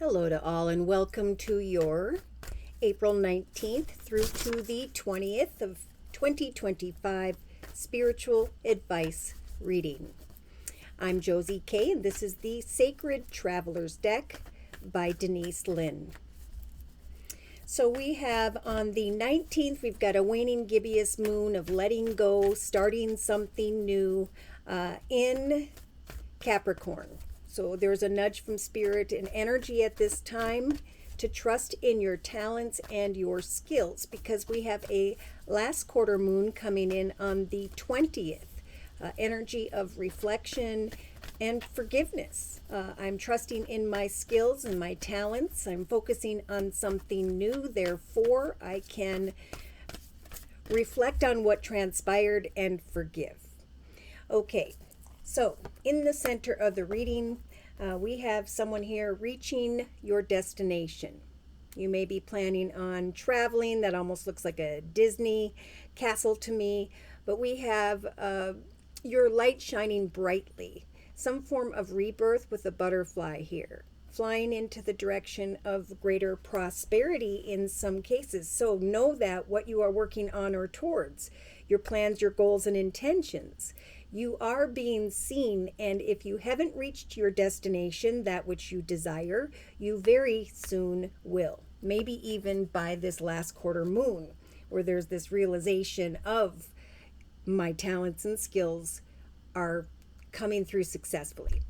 Hello to all and welcome to your April 19th through to the 20th of 2025 spiritual advice reading. I'm Josie K and this is the Sacred Traveler's Deck by Denise Lynn. So we have on the 19th, we've got a waning gibbous moon of letting go, starting something new in Capricorn. So there's a nudge from spirit and energy at this time to trust in your talents and your skills, because we have a last quarter moon coming in on the 20th. Energy of reflection and forgiveness. I'm trusting in my skills and my talents. I'm focusing on something new. Therefore, I can reflect on what transpired and forgive. Okay, so in the center of the reading, we have someone here reaching your destination. You may be planning on traveling. That almost looks like a Disney castle to me. But we have your light shining brightly. Some form of rebirth with a butterfly here. Flying into the direction of greater prosperity in some cases. So know that what you are working on or towards, your plans, your goals, and intentions, you are being seen, and if you haven't reached your destination, that which you desire, you very soon will. Maybe even by this last quarter moon, where there's this realization of my talents and skills are coming through successfully.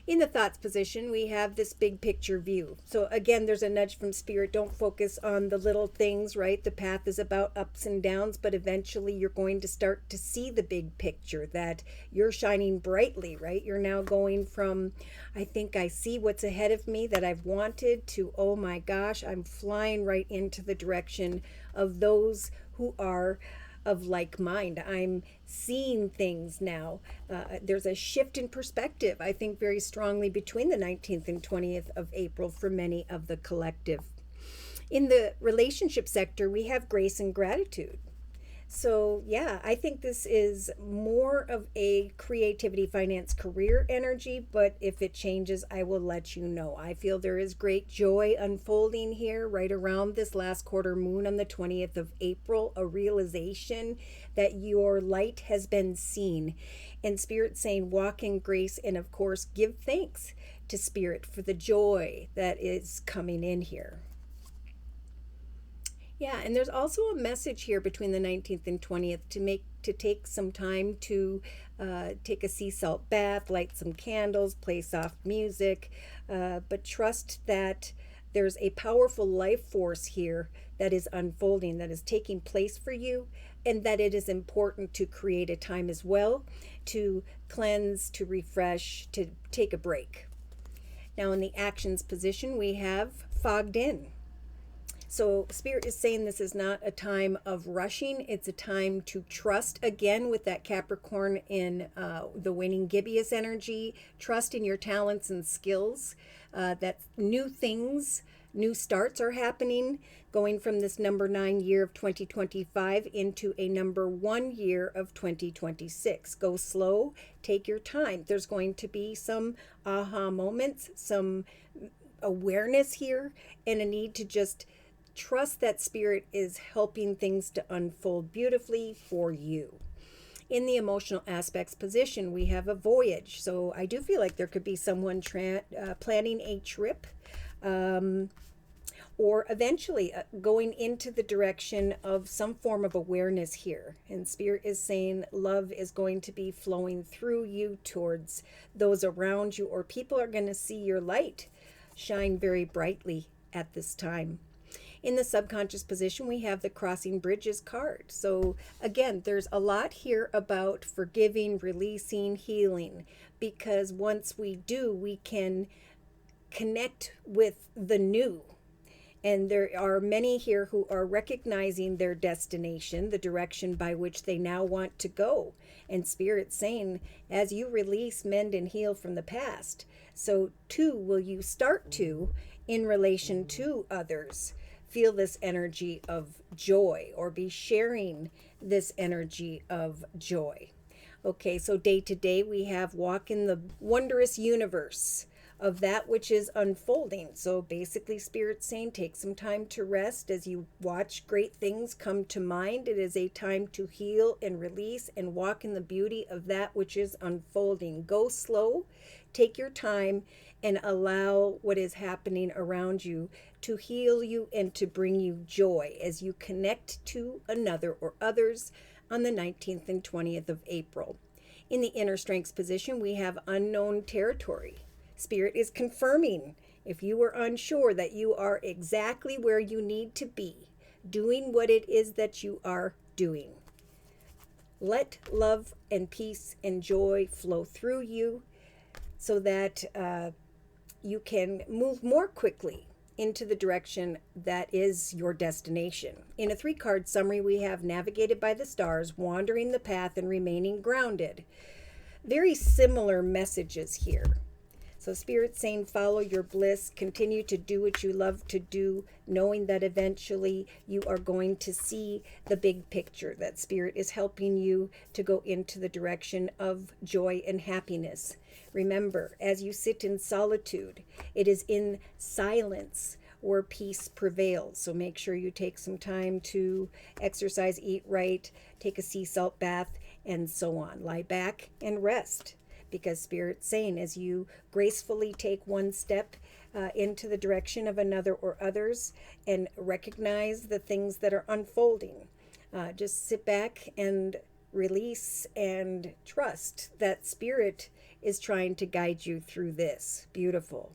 In the thoughts position, we have this big picture view. So again, there's a nudge from spirit. Don't focus on the little things, right? The path is about ups and downs, but eventually you're going to start to see the big picture, that you're shining brightly, right? You're now going from, I think I see what's ahead of me that I've wanted, to, oh my gosh, I'm flying right into the direction of those who are of like mind. I'm seeing things now. There's a shift in perspective, I think, very strongly between the 19th and 20th of April for many of the collective. In the relationship sector, we have grace and gratitude. So yeah, I think this is more of a creativity, finance, career energy, but if it changes, I will let you know. I feel there is great joy unfolding here right around this last quarter moon on the 20th of April, a realization that your light has been seen. And Spirit saying walk in grace, and of course give thanks to Spirit for the joy that is coming in here. Yeah, and there's also a message here between the 19th and 20th to take some time to take a sea salt bath, light some candles, play soft music, but trust that there's a powerful life force here that is unfolding, that is taking place for you, and that it is important to create a time as well to cleanse, to refresh, to take a break. Now in the actions position, we have fogged in. So Spirit is saying this is not a time of rushing. It's a time to trust, again, with that Capricorn in the waning gibbous energy. Trust in your talents and skills. That new things, new starts are happening, going from this number 9 year of 2025 into a number 1 year of 2026. Go slow, take your time. There's going to be some aha moments, some awareness here, and a need to just trust that Spirit is helping things to unfold beautifully for you. In the emotional aspects position, we have a voyage. So I do feel like there could be someone planning a trip, or eventually going into the direction of some form of awareness here. And Spirit is saying love is going to be flowing through you towards those around you, or people are going to see your light shine very brightly at this time. In the subconscious position, we have the Crossing Bridges card. So again, there's a lot here about forgiving, releasing, healing, because once we do, we can connect with the new. And there are many here who are recognizing their destination, the direction by which they now want to go. And Spirit saying, as you release, mend, and heal from the past, so too will you start to in relation to others. Feel this energy of joy, or be sharing this energy of joy. Okay, so day to day we have walk in the wondrous universe of that which is unfolding. So basically, Spirit's saying take some time to rest as you watch great things come to mind. It is a time to heal and release and walk in the beauty of that which is unfolding. Go slow, take your time, and allow what is happening around you to heal you and to bring you joy as you connect to another or others on the 19th and 20th of April. In the inner strengths position, we have unknown territory. Spirit is confirming, if you were unsure, that you are exactly where you need to be, doing what it is that you are doing. Let love and peace and joy flow through you so that you can move more quickly into the direction that is your destination. In a 3-card summary, we have navigated by the stars, wandering the path, and remaining grounded. Very similar messages here. So Spirit's saying follow your bliss, continue to do what you love to do, knowing that eventually you are going to see the big picture, that Spirit is helping you to go into the direction of joy and happiness. Remember, as you sit in solitude, it is in silence where peace prevails. So make sure you take some time to exercise, eat right, take a sea salt bath, and so on. Lie back and rest, because Spirit's saying as you gracefully take one step into the direction of another or others and recognize the things that are unfolding, just sit back and release and trust that Spirit is trying to guide you through this. Beautiful.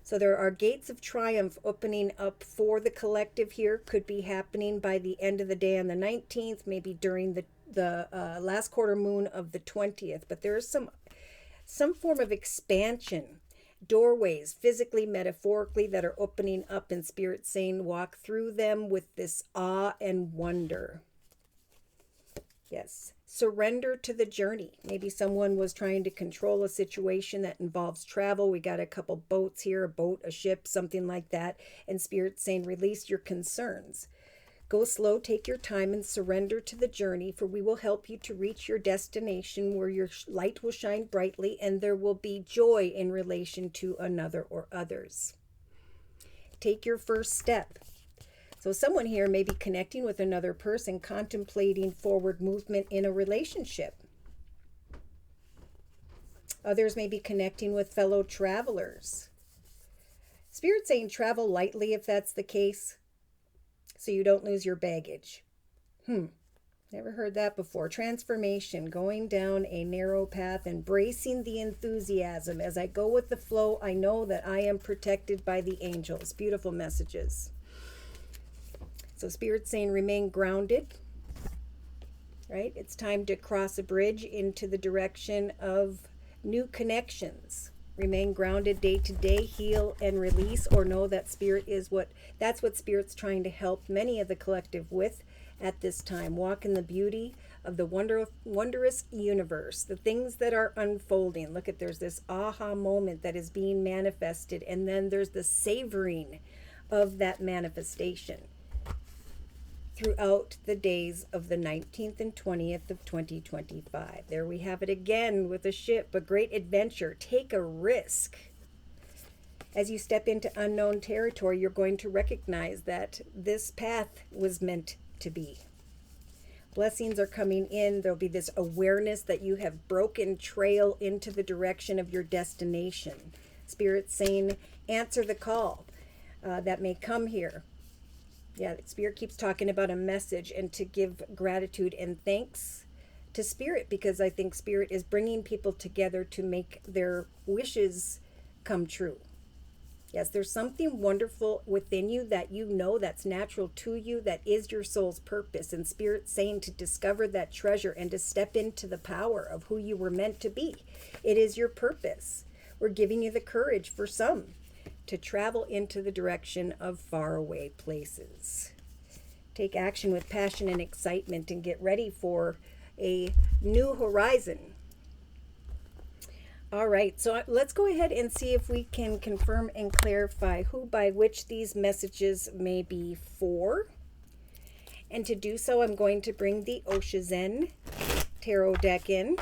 So there are gates of triumph opening up for the collective here. Could be happening by the end of the day on the 19th, maybe during the last quarter moon of the 20th. But there is some form of expansion, doorways, physically, metaphorically, that are opening up, and Spirit saying walk through them with this awe and wonder. Yes. Surrender to the journey. Maybe someone was trying to control a situation that involves travel. We got a couple boats here, a boat, a ship, something like that. And Spirit's saying release your concerns. Go slow, take your time, and surrender to the journey, for we will help you to reach your destination where your light will shine brightly and there will be joy in relation to another or others. Take your first step. So someone here may be connecting with another person, contemplating forward movement in a relationship. Others may be connecting with fellow travelers. Spirit saying travel lightly if that's the case, so you don't lose your baggage. Never heard that before. Transformation, going down a narrow path, embracing the enthusiasm. As I go with the flow, I know that I am protected by the angels. Beautiful messages. So Spirit's saying remain grounded, right? It's time to cross a bridge into the direction of new connections. Remain grounded day to day, heal and release, or know that that's what Spirit's trying to help many of the collective with at this time. Walk in the beauty of the wondrous universe, the things that are unfolding. Look at, there's this aha moment that is being manifested, and then there's the savoring of that manifestation throughout the days of the 19th and 20th of 2025. There we have it again with a ship, a great adventure. Take a risk. As you step into unknown territory, you're going to recognize that this path was meant to be. Blessings are coming in. There'll be this awareness that you have broken trail into the direction of your destination. Spirit's saying, answer the call that may come here. Yeah, Spirit keeps talking about a message, and to give gratitude and thanks to Spirit, because I think Spirit is bringing people together to make their wishes come true. Yes, there's something wonderful within you that you know that's natural to you, that is your soul's purpose. And Spirit's saying to discover that treasure and to step into the power of who you were meant to be. It is your purpose. We're giving you the courage for some to travel into the direction of faraway places. Take action with passion and excitement and get ready for a new horizon. All right, so let's go ahead and see if we can confirm and clarify who by which these messages may be for. And to do so, I'm going to bring the Oshizen Tarot deck in.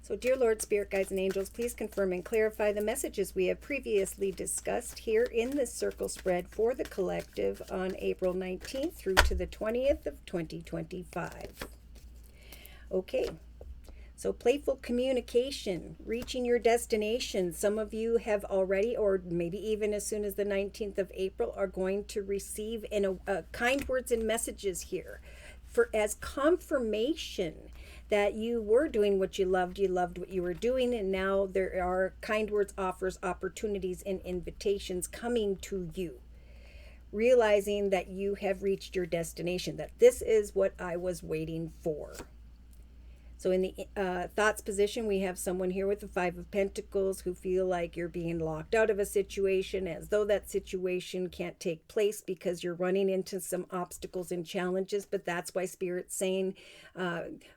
So, dear Lord, Spirit, Guides, and Angels, please confirm and clarify the messages we have previously discussed here in this circle spread for the collective on April 19th through to the 20th of 2025. Okay, so playful communication, reaching your destination. Some of you have already, or maybe even as soon as the 19th of April, are going to receive kind words and messages here for as confirmation that you were doing what you loved what you were doing, and now there are kind words, offers, opportunities, and invitations coming to you, realizing that you have reached your destination, that this is what I was waiting for. So in the thoughts position, we have someone here with the Five of Pentacles who feel like you're being locked out of a situation, as though that situation can't take place because you're running into some obstacles and challenges. But that's why Spirit's saying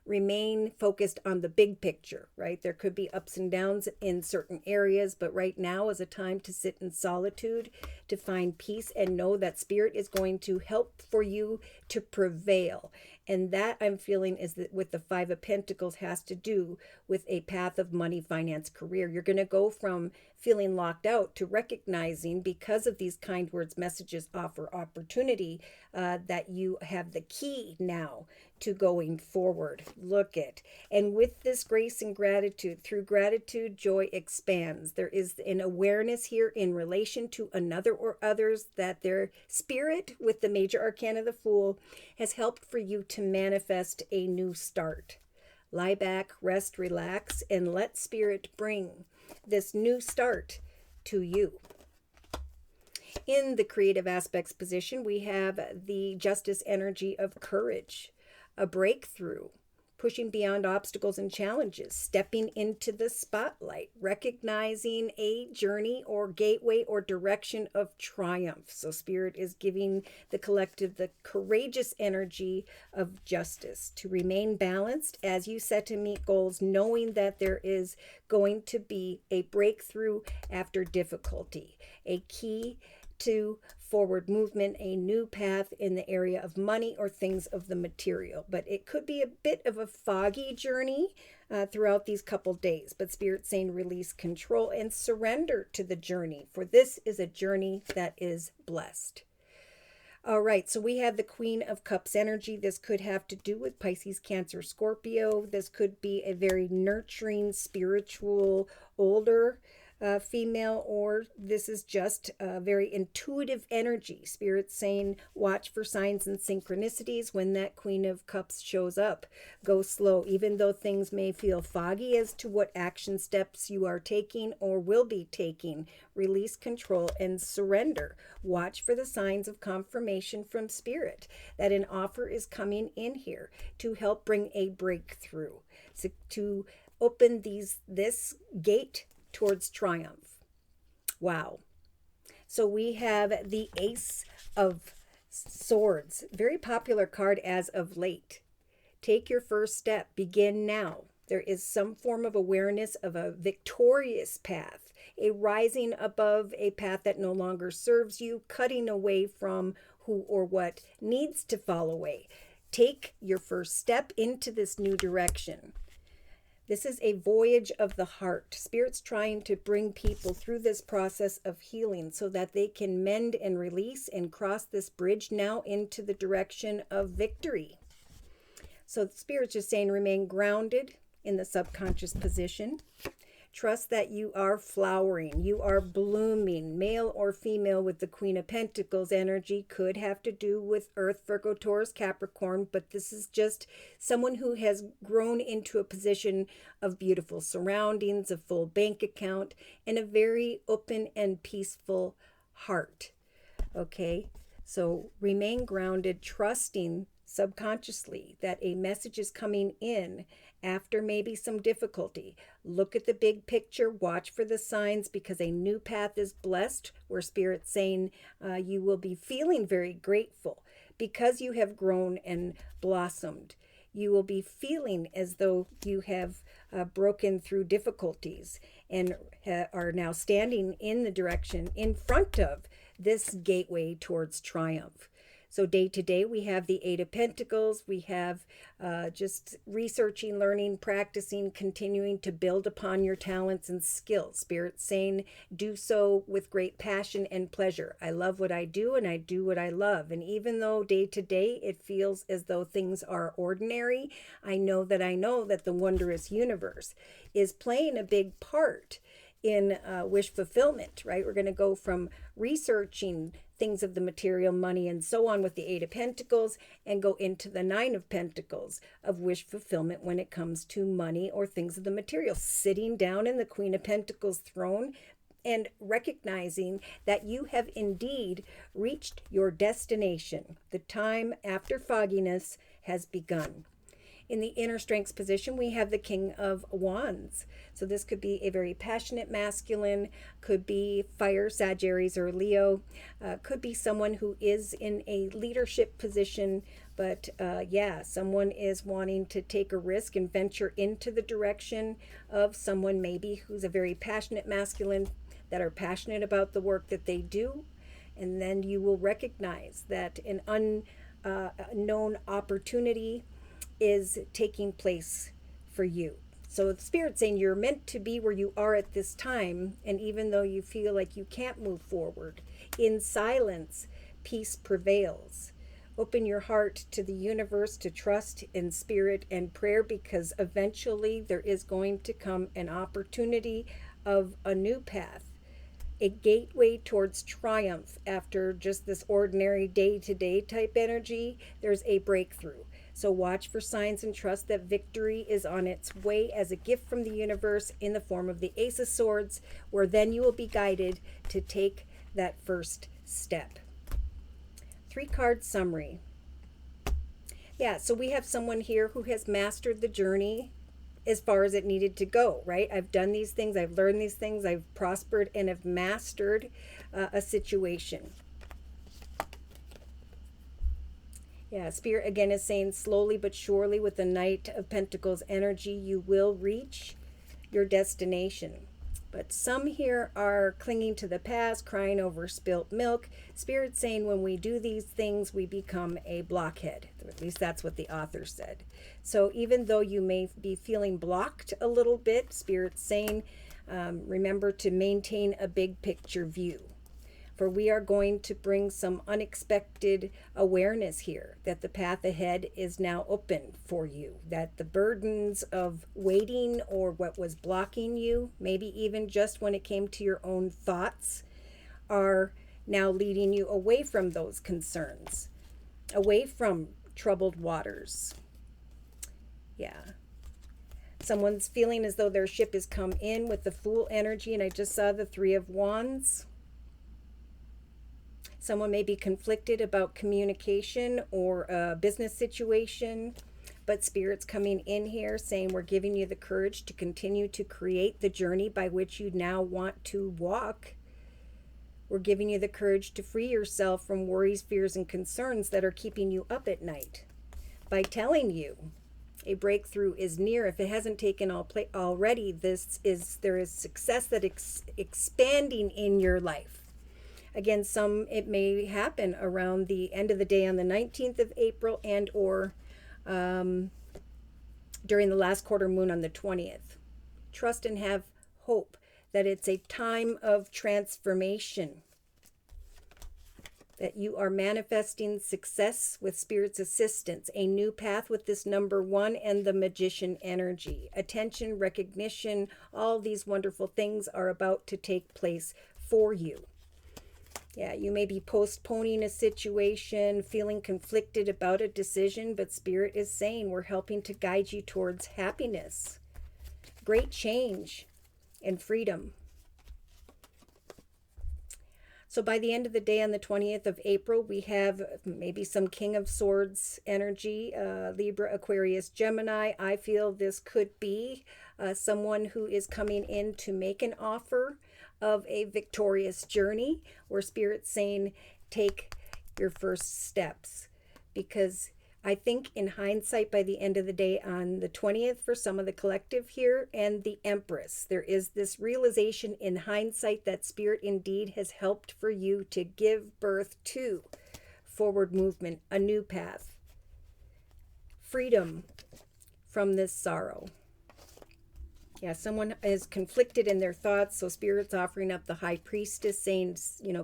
remain focused on the big picture, right? There could be ups and downs in certain areas, but right now is a time to sit in solitude, to find peace, and know that Spirit is going to help for you to prevail. And that I'm feeling is that with the Five of Pentacles has to do with a path of money, finance, career. You're going to go from feeling locked out to recognizing, because of these kind words, messages, offer, opportunity, that you have the key now to going forward. Look it. And with this grace and gratitude, through gratitude, joy expands. There is an awareness here in relation to another or others that their Spirit, with the major arcana, the Fool, has helped for you to manifest a new start. Lie back, rest, relax, and let Spirit bring this new start to you. In the creative aspects position, we have the Justice energy of courage, a breakthrough, pushing beyond obstacles and challenges, stepping into the spotlight, recognizing a journey or gateway or direction of triumph. So Spirit is giving the collective the courageous energy of justice, to remain balanced as you set to meet goals, knowing that there is going to be a breakthrough after difficulty, a key to forward movement, a new path in the area of money or things of the material. But it could be a bit of a foggy journey throughout these couple days. But Spirit's saying release control and surrender to the journey, for this is a journey that is blessed. All right, so we have the Queen of Cups energy. This could have to do with Pisces, Cancer, Scorpio. This could be a very nurturing, spiritual, older female, or this is just a very intuitive energy. Spirit's saying watch for signs and synchronicities when that Queen of Cups shows up. Go slow, even though things may feel foggy as to what action steps you are taking or will be taking. Release control and surrender. Watch for the signs of confirmation from Spirit that an offer is coming in here to help bring a breakthrough, so to open this gate towards triumph. Wow. So we have the Ace of Swords, very popular card as of late. Take your first step. Begin now. There is some form of awareness of a victorious path, a rising above a path that no longer serves you, cutting away from who or what needs to fall away. Take your first step into this new direction. This is a voyage of the heart. Spirit's trying to bring people through this process of healing so that they can mend and release and cross this bridge now into the direction of victory. So the Spirit's just saying remain grounded in the subconscious position. Trust that you are flowering, you are blooming. Male or female with the Queen of Pentacles energy could have to do with Earth, Virgo, Taurus, Capricorn, but this is just someone who has grown into a position of beautiful surroundings, a full bank account, and a very open and peaceful heart. Okay, so remain grounded, trusting subconsciously that a message is coming in after maybe some difficulty. Look at the big picture, watch for the signs, because a new path is blessed, where Spirit's saying you will be feeling very grateful because you have grown and blossomed. You will be feeling as though you have broken through difficulties and are now standing in the direction in front of this gateway towards triumph. So day to day, we have the Eight of Pentacles. We have just researching, learning, practicing, continuing to build upon your talents and skills. Spirit saying, do so with great passion and pleasure. I love what I do and I do what I love. And even though day to day it feels as though things are ordinary, I know that the wondrous universe is playing a big part in wish fulfillment, right? We're going to go from researching things of the material, money, and so on with the Eight of Pentacles and go into the Nine of Pentacles of wish fulfillment when it comes to money or things of the material. Sitting down in the Queen of Pentacles throne and recognizing that you have indeed reached your destination. The time after fogginess has begun. In the inner strengths position, we have the King of Wands. So this could be a very passionate masculine, could be fire, Sagittarius, or Leo, could be someone who is in a leadership position, but someone is wanting to take a risk and venture into the direction of someone maybe who's a very passionate masculine, that are passionate about the work that they do. And then you will recognize that an unknown opportunity is taking place for you. So the Spirit's saying you're meant to be where you are at this time, and even though you feel like you can't move forward, in silence, peace prevails. Open your heart to the universe, to trust in spirit and prayer, because eventually there is going to come an opportunity of a new path, a gateway towards triumph. After just this ordinary day-to-day type energy, there's a breakthrough. So watch for signs and trust that victory is on its way as a gift from the universe in the form of the Ace of Swords, where then you will be guided to take that first step. 3-card summary. Yeah, so we have someone here who has mastered the journey as far as it needed to go, right? I've done these things, I've learned these things, I've prospered and have mastered a situation. Yeah, Spirit again is saying slowly but surely with the Knight of Pentacles energy, you will reach your destination. But some here are clinging to the past, crying over spilt milk. Spirit saying when we do these things, we become a blockhead. At least that's what the author said. So even though you may be feeling blocked a little bit, Spirit's saying, remember to maintain a big picture view. For we are going to bring some unexpected awareness here that the path ahead is now open for you, that the burdens of waiting or what was blocking you, maybe even just when it came to your own thoughts, are now leading you away from those concerns, away from troubled waters. Yeah. Someone's feeling as though their ship has come in with the Fool energy, and I just saw the Three of Wands. Someone may be conflicted about communication or a business situation, but Spirit's coming in here saying we're giving you the courage to continue to create the journey by which you now want to walk. We're giving you the courage to free yourself from worries, fears, and concerns that are keeping you up at night by telling you a breakthrough is near. If it hasn't taken already, there is success that expanding in your life. Again, it may happen around the end of the day on the 19th of April and or during the last quarter moon on the 20th. Trust and have hope that it's a time of transformation, that you are manifesting success with Spirit's assistance, a new path with this number 1 and the Magician energy. Attention, recognition, all these wonderful things are about to take place for you. Yeah, you may be postponing a situation, feeling conflicted about a decision, but Spirit is saying we're helping to guide you towards happiness, great change, and freedom. So by the end of the day on the 20th of April, we have maybe some King of Swords energy, Libra, Aquarius, Gemini. I feel this could be someone who is coming in to make an offer of a victorious journey, where Spirit's saying take your first steps. Because I think in hindsight, by the end of the day on the 20th for some of the collective here, and the Empress, there is this realization in hindsight that Spirit indeed has helped for you to give birth to forward movement, a new path, freedom from this sorrow. Yeah, someone is conflicted in their thoughts, so Spirit's offering up the High Priestess, saying,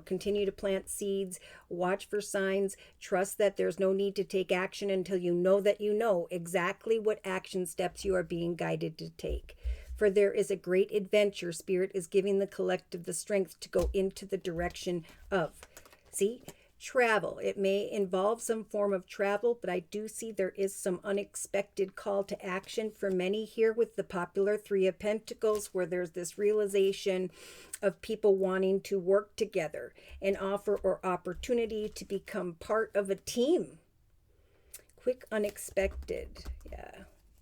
continue to plant seeds, watch for signs, trust that there's no need to take action until you know exactly what action steps you are being guided to take. For there is a great adventure. Spirit is giving the collective the strength to go into the direction of. See? Travel. It may involve some form of travel, but I do see there is some unexpected call to action for many here with the popular Three of Pentacles, where there's this realization of people wanting to work together, an offer or opportunity to become part of a team. Quick, unexpected. Yeah.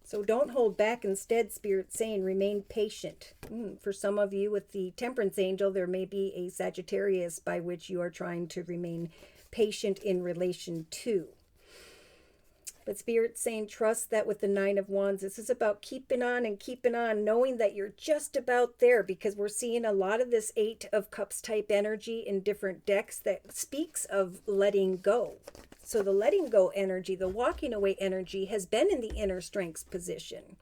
So don't hold back. Instead, Spirit's saying remain patient. For some of you with the Temperance Angel, there may be a Sagittarius by which you are trying to remain patient in relation to. But Spirit's saying trust that with the Nine of Wands, this is about keeping on and keeping on, knowing that you're just about there, because we're seeing a lot of this Eight of Cups type energy in different decks that speaks of letting go. So the letting go energy, the walking away energy has been in the inner strengths position.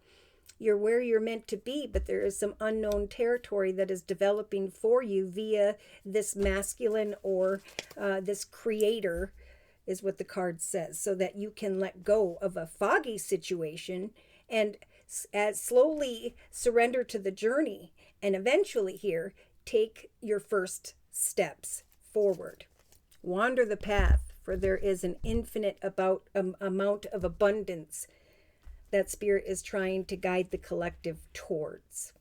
You're where you're meant to be, but there is some unknown territory that is developing for you via this masculine or this creator, is what the card says, so that you can let go of a foggy situation and slowly surrender to the journey, and eventually here take your first steps forward. Wander the path, for there is an infinite amount of abundance that Spirit is trying to guide the collective towards.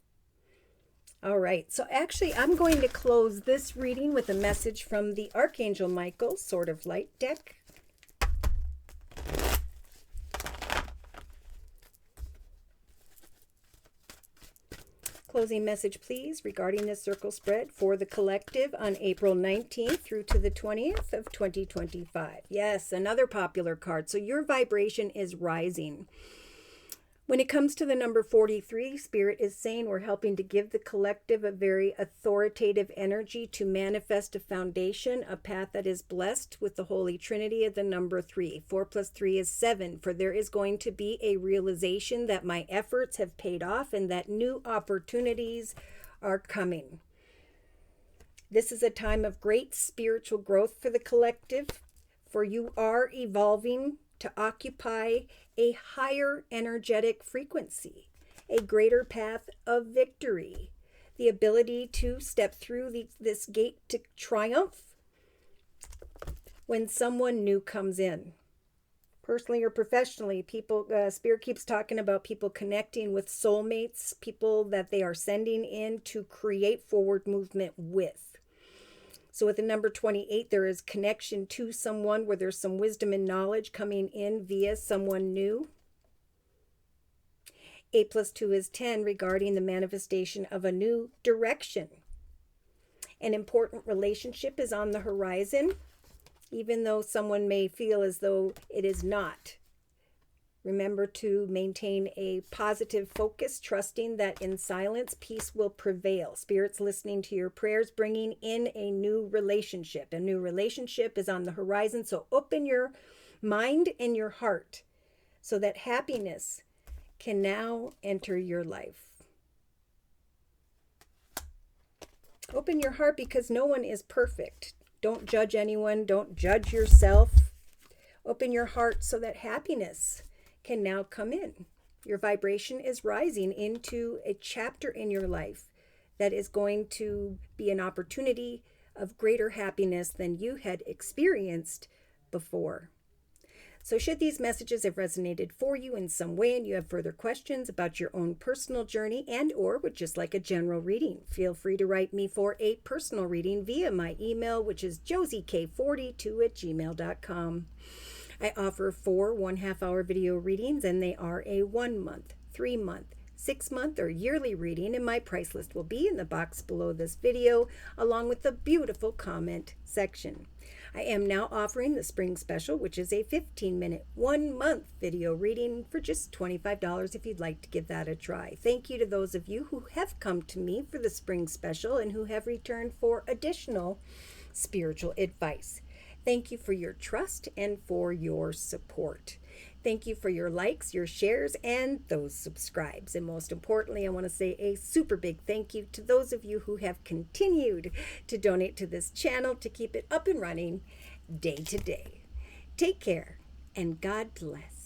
All right, so actually I'm going to close this reading with a message from the Archangel Michael, Sword of Light deck. Closing message, please, regarding this circle spread for the collective on April 19th through to the 20th of 2025. Yes, another popular card. So your vibration is rising. When it comes to the number 43, Spirit is saying we're helping to give the collective a very authoritative energy to manifest a foundation, a path that is blessed with the Holy Trinity of the number 3. 4 plus 3 is 7, for there is going to be a realization that my efforts have paid off and that new opportunities are coming. This is a time of great spiritual growth for the collective, for you are evolving to occupy a higher energetic frequency, a greater path of victory, the ability to step through this gate to triumph when someone new comes in. Personally or professionally, Spirit keeps talking about people connecting with soulmates, people that they are sending in to create forward movement with. So with the number 28, there is connection to someone where there's some wisdom and knowledge coming in via someone new. 8 plus 2 is 10, regarding the manifestation of a new direction. An important relationship is on the horizon, even though someone may feel as though it is not. Remember to maintain a positive focus, trusting that in silence, peace will prevail. Spirit's listening to your prayers, bringing in a new relationship. A new relationship is on the horizon, so open your mind and your heart so that happiness can now enter your life. Open your heart, because no one is perfect. Don't judge anyone. Don't judge yourself. Open your heart so that happiness can now come in. Your vibration is rising into a chapter in your life that is going to be an opportunity of greater happiness than you had experienced before. So should these messages have resonated for you in some way and you have further questions about your own personal journey and or would just like a general reading, feel free to write me for a personal reading via my email, which is JosieK42@gmail.com. I offer 4 1/2-hour video readings, and they are a 1-month, 3-month, 6-month, or yearly reading, and my price list will be in the box below this video, along with the beautiful comment section. I am now offering the spring special, which is a 15-minute, 1-month video reading for just $25 if you'd like to give that a try. Thank you to those of you who have come to me for the spring special and who have returned for additional spiritual advice. Thank you for your trust and for your support. Thank you for your likes, your shares, and those subscribes. And most importantly, I want to say a super big thank you to those of you who have continued to donate to this channel to keep it up and running day to day. Take care and God bless.